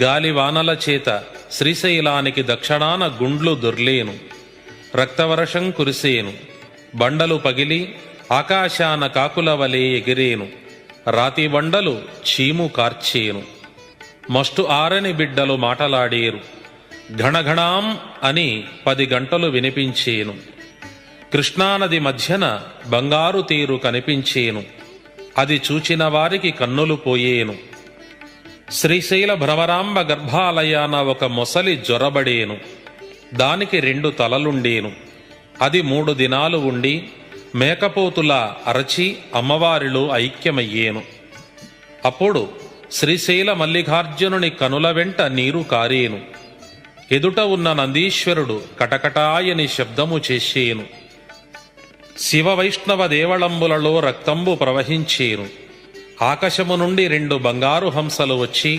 గాలివానల చేత శ్రీశైలానికి దక్షిణాన గుండ్లు దొర్లేను. రక్తవర్షం కురిసేను. బండలు పగిలి ఆకాశాన కాకుల వలె ఎగిరేను. రాతి బండలు చీము కార్చేను. మస్టు ఆరని బిడ్డలు మాటలాడేరు. ఘణఘణాం అని 10 గంటలు వినిపించేను. కృష్ణానది మధ్యన బంగారు తీరు కనిపించేను. అది చూచిన వారికి కన్నులు పోయేను. శ్రీశైల భ్రమరాంబ గర్భాలయాన ఒక మొసలి జ్వరబడేను. దానికి 2 తలలుండేను. అది 3 దినాలు ఉండి మేకపోతులా అరచి అమ్మవారిలో ఐక్యమయ్యేను. అప్పుడు శ్రీశైల మల్లికార్జునుని కనుల వెంట నీరు కారేను. ఎదుట ఉన్న నందీశ్వరుడు కటకటాయని శబ్దము చేసేను. శివ వైష్ణవ దేవళంబులలో రక్తంబు ప్రవహించేను. ఆకాశము నుండి 2 బంగారు హంసలు వచ్చి